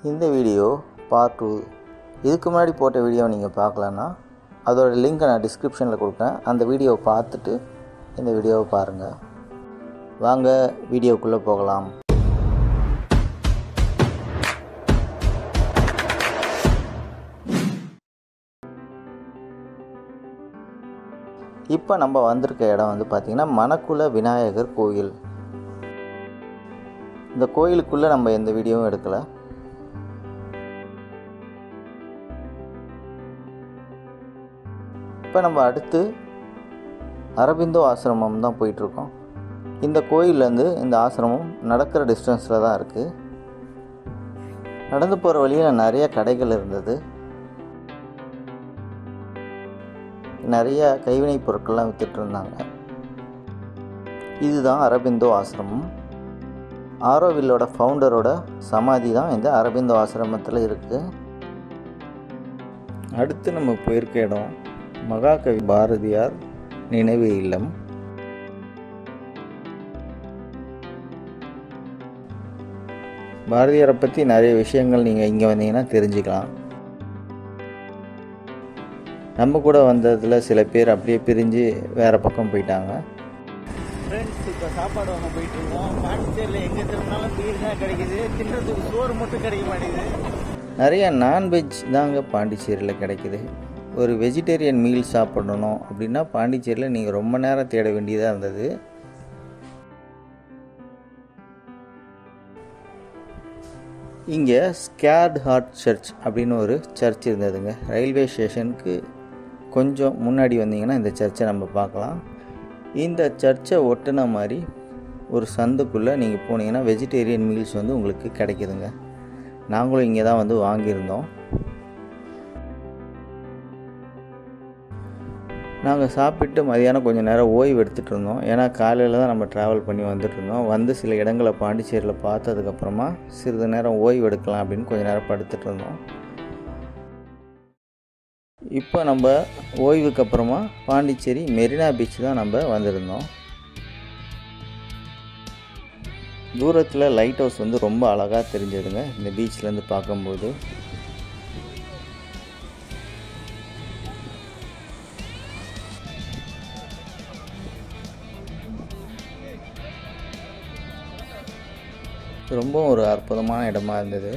இந்த video part 2. இதுக்கு முன்னாடி போட்ட வீடியோ நீங்கள் பார்க்கலன்னா அதோட லிங்க்கை நான் டிஸ்கிரிப்ஷனில் கொடுக்குறேன். அந்த வீடியோவை பார்த்துட்டு இந்த வீடியோவை பாருங்கள். வாங்க வீடியோக்குள்ளே போகலாம். இப்போ நம்ம வந்திருக்க இடம் வந்து பார்த்திங்கன்னா மணக்குள விநாயகர் கோயில். இந்த கோயிலுக்குள்ளே நம்ம எந்த வீடியோவும் எடுக்கலை. இப்போ நம்ம அடுத்து அரபிந்தோ ஆசிரமம் தான் போயிட்டுருக்கோம். இந்த கோயிலேருந்து இந்த ஆசிரமம் நடக்கிற டிஸ்டன்ஸில் தான் இருக்குது. நடந்து போகிற வழியில் நிறைய கடைகள் இருந்தது. நிறைய கைவினைப் பொருட்கள்லாம் விற்றுட்டு இருந்தாங்க. இதுதான் அரபிந்தோ ஆசிரமம். ஆரோவில்லோட ஃபவுண்டரோட சமாதி தான் இந்த அரபிந்தோ ஆசிரமத்தில் இருக்குது. அடுத்து நம்ம போயிருக்க இடம் மகாகவி பாரதியார் நினைவு இல்லம். பாரதியாரை பற்றி நிறைய விஷயங்கள் நீங்கள் இங்கே வந்தீங்கன்னா தெரிஞ்சுக்கலாம். நம்ம கூட வந்ததில் சில பேர் அப்படியே பிரிஞ்சு வேறு பக்கம் போயிட்டாங்க. ஃப்ரெண்ட்ஸ், இப்போ சாப்பாடு வாங்க போயிட்டுருக்கோம். பாண்டிச்சேரியில் எங்கே திரும்பினாலும் பீர் தான் கிடைக்குது, தின்றதுக்கு சோறு மட்டும் கிடைக்க மாட்டேங்குது. நிறைய நான்வெஜ் தாங்க பாண்டிச்சேரியில் கிடைக்குது. ஒரு வெஜிடேரியன் மீல் சாப்பிடணும் அப்படின்னா பாண்டிச்சேரியில் நீங்கள் ரொம்ப நேரம் தேட வேண்டியதாக இருந்தது. இங்கே ஸ்கேர்ட் ஹார்ட் சர்ச் அப்படின்னு ஒரு சர்ச் இருந்ததுங்க. ரயில்வே ஸ்டேஷனுக்கு கொஞ்சம் முன்னாடி வந்தீங்கன்னா இந்த சர்ச்சை நம்ம பார்க்கலாம். இந்த சர்ச்சை ஒட்டின மாதிரி ஒரு சந்துக்குள்ளே நீங்கள் போனீங்கன்னா வெஜிடேரியன் மீல்ஸ் வந்து உங்களுக்கு கிடைக்குதுங்க. நாங்களும் இங்கே தான் வந்து வாங்கியிருந்தோம். நாங்கள் சாப்பிட்டு மதியானம் கொஞ்சம் நேரம் ஓய்வு எடுத்துகிட்டு இருந்தோம். ஏன்னா காலையில் தான் நம்ம ட்ராவல் பண்ணி வந்துட்டு இருந்தோம். வந்து சில இடங்களை பாண்டிச்சேரியில் பார்த்ததுக்கப்புறமா சிறிது நேரம் ஓய்வு எடுக்கலாம் அப்படின்னு கொஞ்சம் நேரம் படுத்துட்டு இருந்தோம். இப்போ நம்ம ஓய்வுக்கு அப்புறமா பாண்டிச்சேரி மெரினா பீச் தான் நம்ம வந்திருந்தோம். தூரத்தில் லைட் ஹவுஸ் வந்து ரொம்ப அழகாக தெரிஞ்சதுங்க இந்த பீச்லேருந்து பார்க்கும்போது. ரொம்ப ஒரு அற்புதமான இடமா இருந்தது.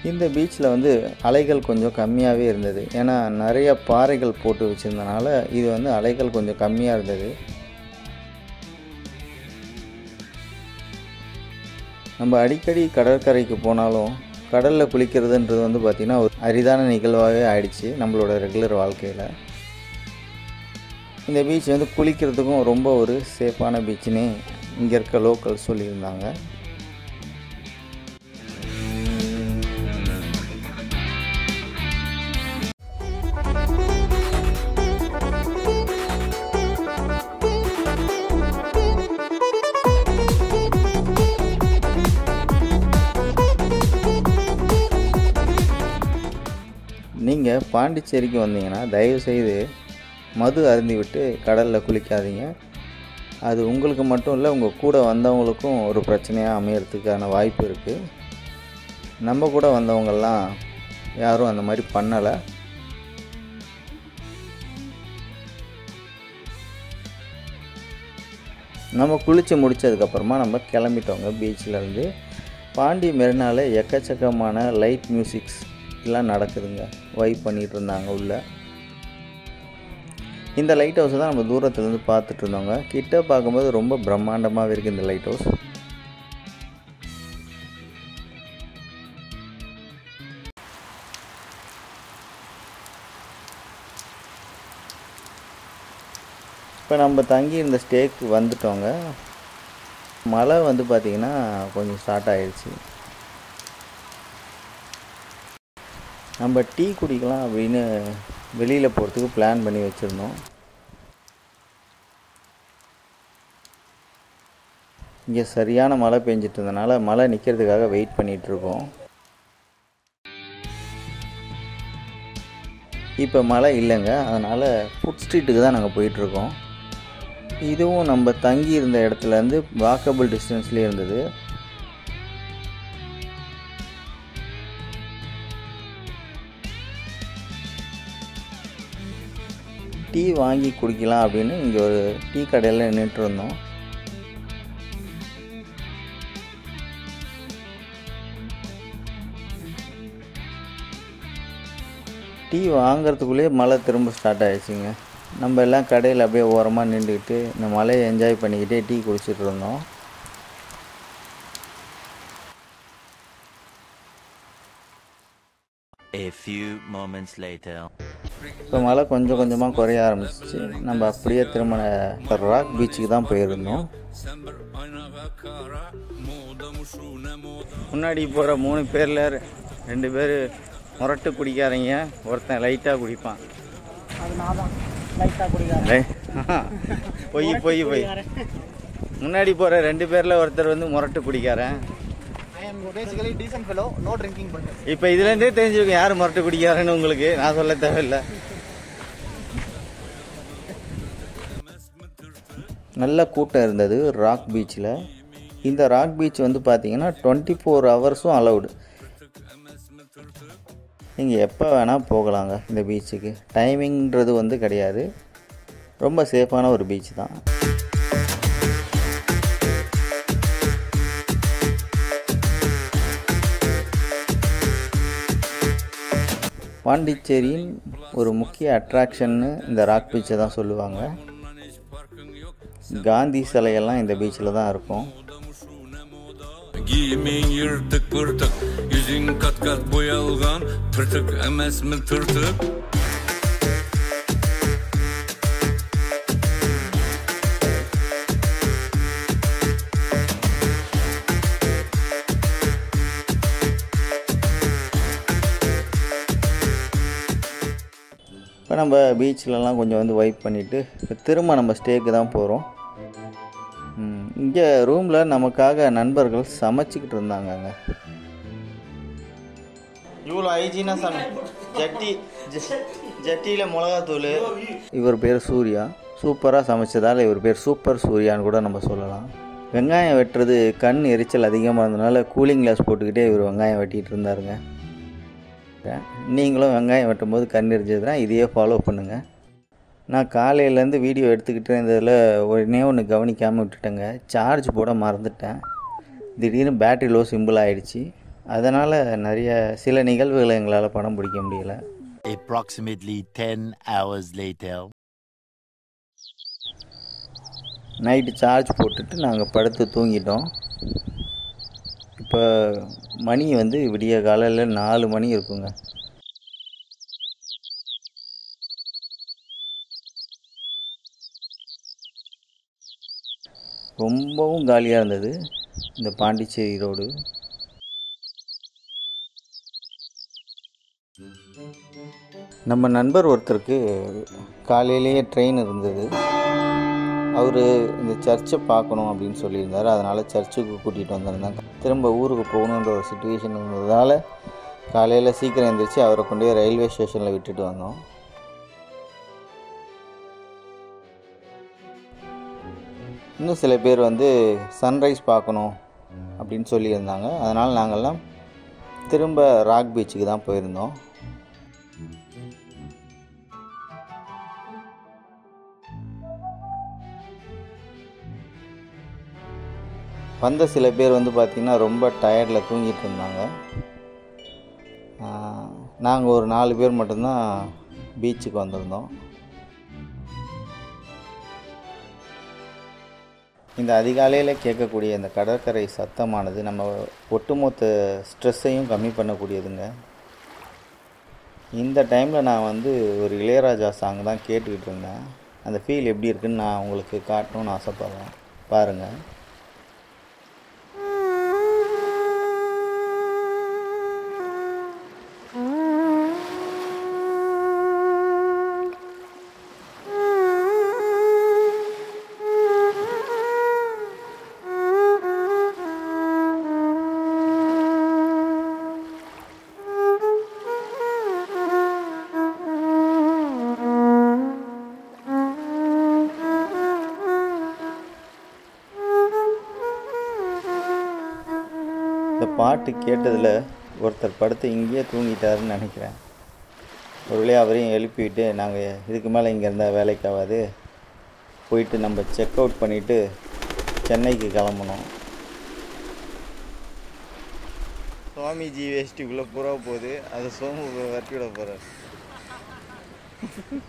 இந்த பீச்சில் வந்து அலைகள் கொஞ்சம் கம்மியாகவே இருந்தது. ஏன்னா நிறைய பாறைகள் போட்டு வச்சுருந்தனால இது வந்து அலைகள் கொஞ்சம் கம்மியாக இருந்தது. நம்ம அடிக்கடி கடற்கரைக்கு போனாலும் கடலில் குளிக்கிறதுன்றது வந்து பார்த்திங்கன்னா ஒரு அரிதான நிகழ்வாகவே ஆயிடுச்சு நம்மளோட ரெகுலர் வாழ்க்கையில். இந்த பீச் வந்து குளிக்கிறதுக்கும் ரொம்ப ஒரு சேஃபான பீச்சுன்னு இங்கே இருக்க லோக்கல் சொல்லியிருந்தாங்க. நீங்கள் பாண்டிச்சேரிக்கு வந்தீங்கன்னா தயவுசெய்து மது அருந்தி விட்டு கடலில் குளிக்காதீங்க. அது உங்களுக்கு மட்டும் இல்லை, உங்கள் கூட வந்தவங்களுக்கும் ஒரு பிரச்சனையாக அமையறதுக்கான வாய்ப்பு இருக்குது. நம்ம கூட வந்தவங்கெல்லாம் யாரும் அந்த மாதிரி பண்ணலை. நம்ம குளித்து முடித்ததுக்கப்புறமா நம்ம கிளம்பிட்டோங்க பீச்சிலேருந்து. பாண்டி மெரினாவில் எக்கச்சக்கமான லைட் மியூசிக்ஸ் எல்லாம் நடக்குதுங்க. வைப் பண்ணிகிட்டு இருந்தாங்க உள்ள. இந்த லைட் ஹவுஸை தான் நம்ம தூரத்துலேருந்து பார்த்துட்டு இருந்தோங்க. கிட்ட பார்க்கும்போது ரொம்ப பிரம்மாண்டமாகவே இருக்குது இந்த லைட் ஹவுஸ். இப்போ நம்ம தங்கி இருந்த ஸ்டேக்கு வந்துட்டோங்க. மழை வந்து பார்த்திங்கன்னா கொஞ்சம் ஸ்டார்ட் ஆகிடுச்சு. நம்ம டீ குடிக்கலாம் அப்படின்னு வெளியில் போகிறதுக்கு பிளான் பண்ணி வச்சுருந்தோம். இங்கே சரியான மழை பெஞ்சிட்டு இருந்தனால மழை நிற்கிறதுக்காக வெயிட் பண்ணிகிட்ருக்கோம். இப்போ மழை இல்லைங்க, அதனால் ஃபுட் ஸ்ட்ரீட்டுக்கு தான் நாங்கள் போயிட்டுருக்கோம். இதுவும் நம்ம தங்கி இருந்த இடத்துலேருந்து வாக்கபிள் டிஸ்டன்ஸ்லேயே இருந்தது. டீ வாங்கி குடிக்கலாம் அப்படின்னு இங்கே ஒரு டீ கடையில் நின்றுட்டு இருந்தோம். டீ வாங்கிறதுக்குள்ளேயே மழை திரும்ப ஸ்டார்ட் ஆகிடுச்சிங்க. நம்ம எல்லாம் கடையில் அப்படியே ஓரமாக நின்றுக்கிட்டு இந்த மழையை என்ஜாய் பண்ணிக்கிட்டே டீ குடிச்சிட்டு இருந்தோம். A few moments later. இப்போ மழை கொஞ்சம் கொஞ்சமாக குறைய ஆரம்பிச்சிச்சு. நம்ம அப்படியே திரும்ப ராக் பீச்சுக்கு தான் போயிருந்தோம். முன்னாடி போகிற 3 பேரில் 2 பேர் முரட்டு குடிக்காரங்க, ஒருத்தன் லைட்டாக குடிப்பான். பொய் முன்னாடி போகிற 2 பேரில் ஒருத்தர் வந்து முரட்டு குடிக்காரன். இப்போ இதுலேருந்தே தெரிஞ்சுக்க யார் முரட்டு குடிக்காரன்னு உங்களுக்கு நான் சொல்ல தேவையில்லை. நல்ல கூட்டம் இருந்தது ராக் பீச்சில். இந்த ராக் பீச் வந்து பார்த்திங்கன்னா 24 ஹவர்ஸும் அலவுடு. நீங்கள் எப்போ வேணால் போகலாங்க இந்த பீச்சுக்கு. டைமிங்கிறது வந்து கிடையாது. ரொம்ப சேஃபான ஒரு பீச் தான். பாண்டிச்சேரியின் ஒரு முக்கிய அட்ராக்ஷன்னு இந்த ராக் பீச்சை தான் சொல்லுவாங்க. காந்தி சிலையெல்லாம் இந்த பீச்சில் தான் இருக்கும். Giyimin yırtık pırtık, yüzün kat kat boyalgan, tırtık emes mi tırtık? இப்போ நம்ம பீச்சிலலாம் கொஞ்சம் வந்து வைப் பண்ணிவிட்டு இப்போ திரும்ப நம்ம ஸ்டேக்கு தான் போகிறோம். இங்கே ரூமில் நமக்காக நண்பர்கள் சமைச்சிக்கிட்டு இருந்தாங்கங்க. இவ்வளோ ஹைஜீனாக ஜட்டியில் மிளகாத்தூள். இவர் பேர் சூர்யா. சூப்பராக சமைச்சதால் இவர் பேர் சூப்பர் சூர்யான்னு கூட நம்ம சொல்லலாம். வெங்காயம் வெட்டுறது கண் எரிச்சல் அதிகமாக இருந்ததுனால கூலிங் கிளாஸ் போட்டுக்கிட்டே இவர் வெங்காயம் வெட்டிகிட்டு இருந்தாருங்க. நீங்களும் வெங்காயம் வெட்டும்போது கண் எரிஞ்சதுன்னா இதையே ஃபாலோ பண்ணுங்கள். நான் காலையிலேருந்து வீடியோ எடுத்துக்கிட்டு இருந்ததில் ஒன்று கவனிக்காமல் விட்டுட்டேங்க. சார்ஜ் போட மறந்துட்டேன். திடீர்னு பேட்டரி லோ சிம்பிள் ஆகிடுச்சு. அதனால் சில நிகழ்வுகளை எங்களால் படம் பிடிக்க முடியல. Approximately 10 hours later. Night charge போட்டுட்டு நாங்கள் படுத்து தூங்கிட்டோம். இப்போ மணி வந்து விடிய காலையில் 4 மணி இருக்குங்க. ரொம்பவும் காலியாக இருந்தது இந்த பாண்டிச்சேரி ரோடு. நம்ம நண்பர் ஒருத்தருக்கு காலையிலேயே ட்ரெயின் இருந்தது. அவர் இந்த சர்ச்சை பார்க்கணும் அப்படின்னு சொல்லியிருந்தார். அதனால் சர்ச்சுக்கு கூட்டிகிட்டு வந்திருந்தாங்க. திரும்ப ஊருக்கு போகணுன்ற ஒரு சுச்சுவேஷன் இருந்ததால் காலையில் சீக்கிரம் எழுந்திரிச்சு அவரை கொண்டு போய் ரயில்வே ஸ்டேஷனில் விட்டுட்டு வந்தோம். இன்னும் சில பேர் வந்து சன்ரைஸ் பார்க்கணும் அப்படின்னு சொல்லியிருந்தாங்க. அதனால் நாங்கள்லாம் திரும்ப ராக் பீச்சுக்கு தான் போயிருந்தோம். வந்த சில பேர் வந்து பார்த்திங்கன்னா ரொம்ப டயர்டில் தூங்கிட்டு இருந்தாங்க. நாங்கள் ஒரு 4 பேர் மட்டும்தான் பீச்சுக்கு வந்திருந்தோம். இந்த அதிகாலையில் கேட்கக்கூடிய இந்த கடற்கரை சத்தமானது நம்ம ஒட்டுமொத்த ஸ்ட்ரெஸ்ஸையும் கம்மி பண்ணக்கூடியதுங்க. இந்த டைமில் நான் வந்து ஒரு இளையராஜா சாங் தான் கேட்டுக்கிட்டு இருந்தேன். அந்த ஃபீல் எப்படி இருக்குதுன்னு நான் உங்களுக்கு காட்டணும்னு ஆசைப்பட்றேன். பாருங்கள். இந்த பாட்டு கேட்டதில் ஒருத்தர் படுத்து இங்கேயே தூங்கிட்டாருன்னு நினைக்கிறேன். ஒரு வழியாக அவரையும் எழுப்பிவிட்டு நாங்கள் இதுக்கு மேலே இங்கே இருந்தால் வேலைக்கு ஆகாது, போயிட்டு நம்ம செக் அவுட் பண்ணிவிட்டு சென்னைக்கு கிளம்பணும். சுவாமிஜி வேஷ்டிக்குள்ளே புறா போகுது, அதை சோமு வரட்டி விட போகிறார்.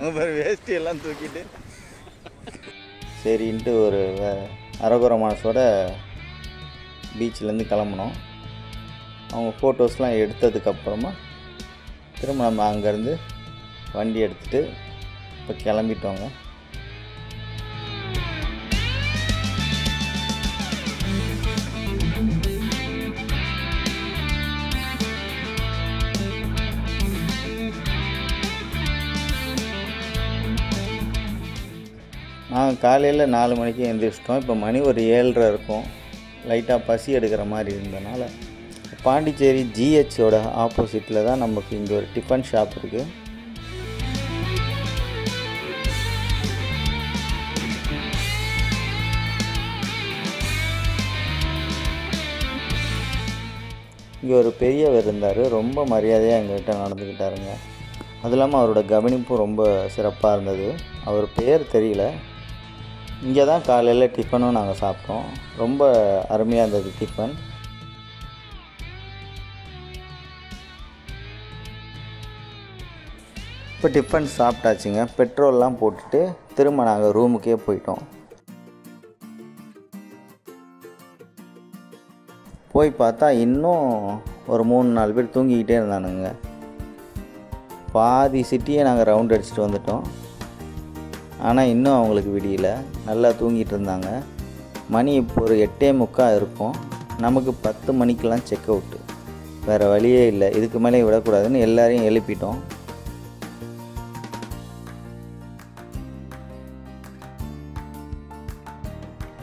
அப்புறம் வேஷ்டி எல்லாம் தூக்கிட்டு சரின்ட்டு ஒரு அரகுர மனசோட பீச்சிலேருந்து கிளம்புனோம். அவங்க ஃபோட்டோஸ்லாம் எடுத்ததுக்கப்புறமா திரும்ப நம்ம அங்கேருந்து வண்டி எடுத்துகிட்டு இப்போ கிளம்பிட்டோங்க. நாங்கள் காலையில் 4 மணிக்கு எழுந்திரிச்சிட்டோம். இப்போ மணி ஒரு 7:30 இருக்கும். லைட்டாக பசி எடுக்கிற மாதிரி இருந்தனால பாண்டிச்சேரி ஜிஹெச்சோட ஆப்போசிட்டில் தான் நமக்கு இங்கே ஒரு டிஃபன் ஷாப் இருக்குது. இங்கே ஒரு பெரியவர் இருந்தார், ரொம்ப மரியாதையாக எங்கள்கிட்ட நடந்துக்கிட்டாருங்க. அது இல்லாமல் அவரோட கவனிப்பும் ரொம்ப சிறப்பாக இருந்தது. அவர் பேர் தெரியல. இங்கே தான் காலையில் டிஃபனும் நாங்கள் சாப்பிட்டோம். ரொம்ப அருமையாக இருந்தது டிஃபன். இப்போ டிஃபன் சாப்பிட்டாச்சுங்க. பெட்ரோல்லாம் போட்டுட்டு திரும்ப நாங்கள் ரூமுக்கே போயிட்டோம். போய் பார்த்தா இன்னும் ஒரு 3-4 பேர் தூங்கிக்கிட்டே இருந்தானுங்க. பாதி சிட்டியை நாங்கள் ரவுண்ட் அடிச்சுட்டு வந்துட்டோம். ஆனால் இன்னும் அவங்களுக்கு விடியல, நல்லா தூங்கிட்டு இருந்தாங்க. மணி இப்போ ஒரு 8:45 இருக்கும். நமக்கு 10 மணிக்கெலாம் செக் அவுட்டு. வேறு வழியே இல்லை, இதுக்கு மேலே விடக்கூடாதுன்னு எல்லாரையும் எழுப்பிட்டோம்.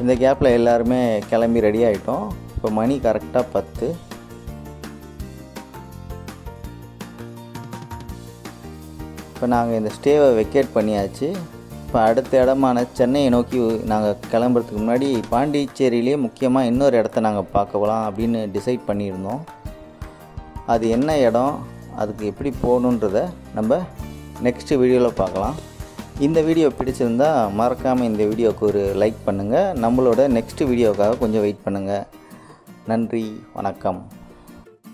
இந்த கேப்பில் எல்லாருமே கிளம்பி ரெடி ஆகிட்டோம். இப்போ மணி கரெக்டாக 10. இப்போ நாங்கள் இந்த ஸ்டேவை வெக்கேட் பண்ணியாச்சு. இப்போ அடுத்த இடமான சென்னையை நோக்கி நாங்கள் கிளம்புறதுக்கு முன்னாடி பாண்டிச்சேரியிலே முக்கியமாக இன்னொரு இடத்த நாங்கள் பார்க்க போகலாம் அப்படின்னு டிசைட் பண்ணியிருந்தோம். அது என்ன இடம், அதுக்கு எப்படி போகணுன்றதை நம்ம நெக்ஸ்ட்டு வீடியோவில் பார்க்கலாம். இந்த வீடியோ பிடிச்சிருந்தா மறக்காமல் இந்த வீடியோவுக்கு ஒரு லைக் பண்ணுங்கள். நம்மளோட நெக்ஸ்ட் வீடியோவுக்காக கொஞ்சம் வெயிட் பண்ணுங்கள். நன்றி, வணக்கம்.